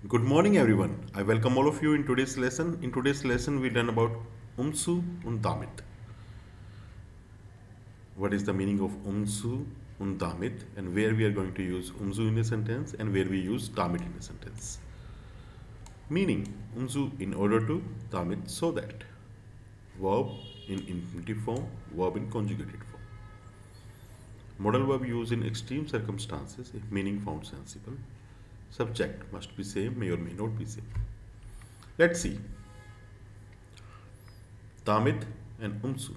Good morning, everyone. I welcome all of you in today's lesson. In today's lesson, we learn about Umzu und damit. What is the meaning of Umzu und damit, and where we are going to use Umzu in a sentence and where we use damit in a sentence. Meaning Umzu in order to, damit so that. Verb in infinitive form, verb in conjugated form. Modal verb used in extreme circumstances if meaning found sensible. Subject must be same, may or may not be same. Let's see. Damit and Umzu.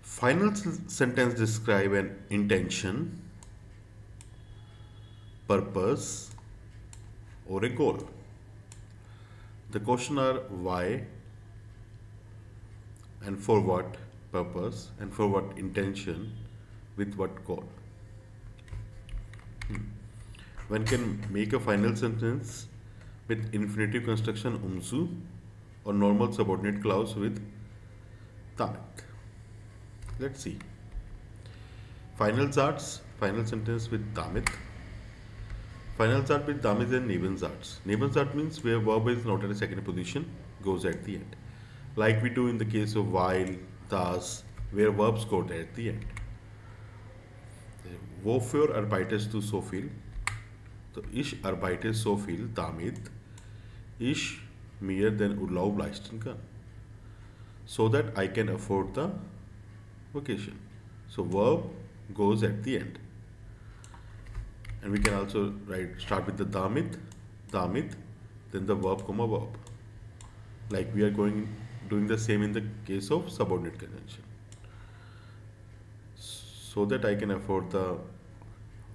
Final sentence describe an intention, purpose, or a goal. The question are why and for what purpose and for what intention with what goal. One can make a final sentence with infinitive construction Umzu or normal subordinate clause with damit. Let's see. Final sentence with damit. Final Satz with damit and Nebensatz. Nebensatz means where verb is not at a second position, goes at the end. Like we do in the case of while, thus, where verbs go at the end. Wofür arbeitest du so viel? So, ich arbeite so viel, damit ich mir den Urlaub leisten kann. So that I can afford the vacation. So verb goes at the end. And we can also start with the damit, then the verb comma verb. Like we are doing the same in the case of subordinate conjunction. So that I can afford the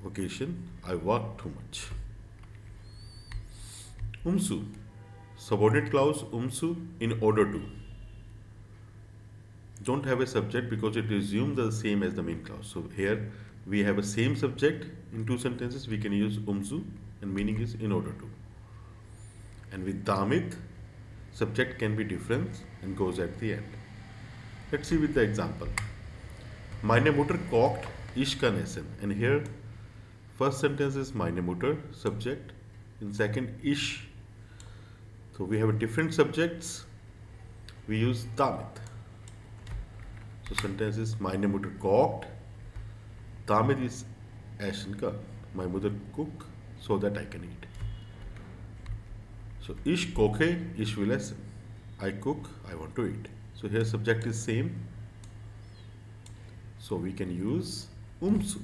vacation, I work too much. Umzu. Subordinate clause umzu in order to. Don't have a subject because it assumes the same as the main clause. So here we have a same subject in two sentences. We can use umzu and meaning is in order to. And with damit, subject can be different and goes at the end. Let's see with the example. Meine Mutter kocht, ich kann essen. And here first sentence is meine Mutter, subject. In second, ich. So we have different subjects. We use damit. So sentence is meine Mutter kocht. Damit is essen kann. My mother cook so that I can eat. So ich koche, ich will essen. I cook, I want to eat. So here subject is same. So we can use umzu.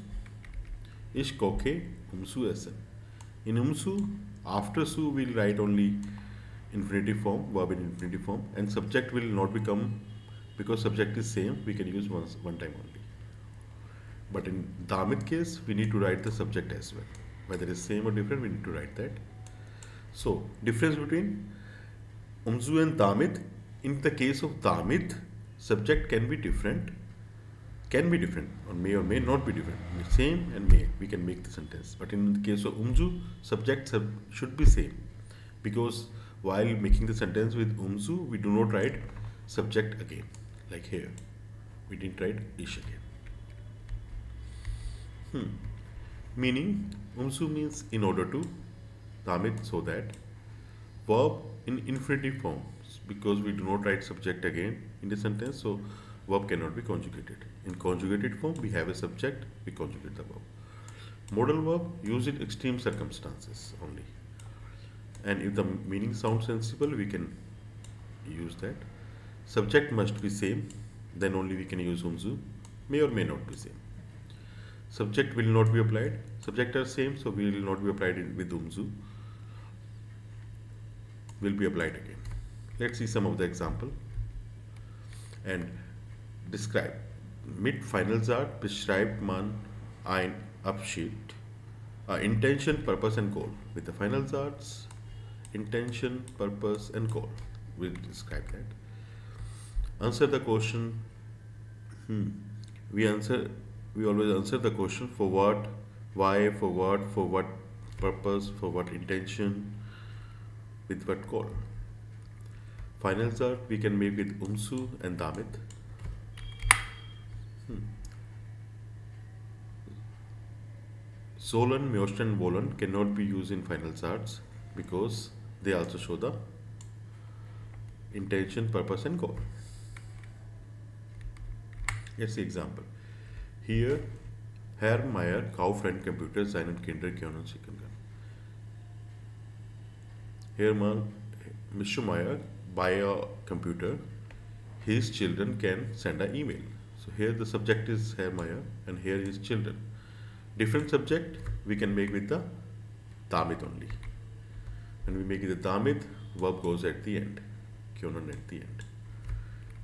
Ich koche, umzu essen. In umzu, after su we'll write only infinitive form, verb in infinitive form, and subject will not become, because subject is same, we can use one time only. But in damit case, we need to write the subject as well. Whether it is same or different, we need to write that. So difference between umzu and damit. In the case of damit, subject can be different, or may not be different. Same and may, we can make the sentence. But in the case of umzu, subject should be same, because while making the sentence with umzu, we do not write subject again. Like here, we didn't write ish again. Meaning, umzu means in order to, damit so that, verb in infinitive form, because we do not write subject again in the sentence, so verb cannot be conjugated. In conjugated form, we have a subject, we conjugate the verb. Modal verb used in extreme circumstances only. And if the meaning sounds sensible, we can use that. Subject must be same, then only we can use umzu. May or may not be same. Subject will not be applied. Subject are same, so we will not be applied with umzu. Will be applied again. Let's see some of the example. And describe. Mit Finalsatz beschreibt man ein Abschied. Intention, purpose and goal. With the Finalsatz, intention, purpose and goal. We'll describe that. Answer the question. We always answer the question for what, why, for what purpose, for what intention, with what goal. Finalsatz we can make with umzu and damit. sollen, most and wollen cannot be used in final charts because they also show the intention, purpose and goal. Here's the example. Here, Herr Meyer kauft ein Computer seinen Kindern können schicken kann. Here, Mr. Meyer buy a computer. His children can send an email. So here the subject is Herr Meyer and here his children. Different subject we can make with the damit only. When we make it the damit, verb goes at the end, können at the end,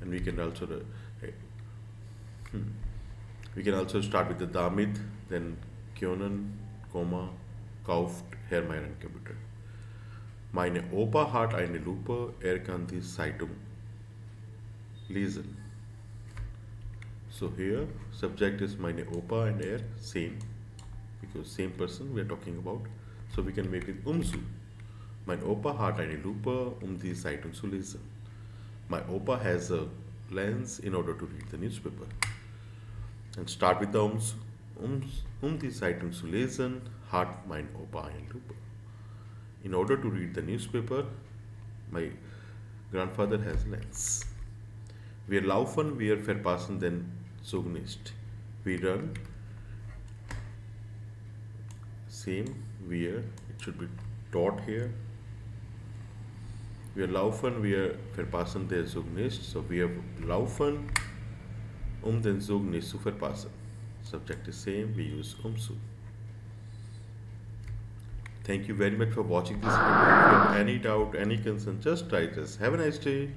and we can also start with the damit, then können, comma, kauft Herr Meyer ein Computer. Meine Opa hat eine Lupe, kann die Zeitung lesen. So here subject is meine Opa and same, because same person we are talking about. So we can make it umzu. Mein Opa hat eine Lupe, die Zeitung zu lesen. My Opa has a lens in order to read the newspaper. And start with the umzu. Die Zeitung zu lesen hat mein Opa eine Lupe. In order to read the newspaper, my grandfather has a lens. Wir laufen, wir verpassen den Zug nicht. We run, same, wir, it should be dot here. Wir laufen, wir verpassen den Zug nicht. So wir laufen, den Zug nicht zu verpassen. Subject is same, we use umzu. Thank you very much for watching this video. If you have any doubt, any concern, just write us. Have a nice day.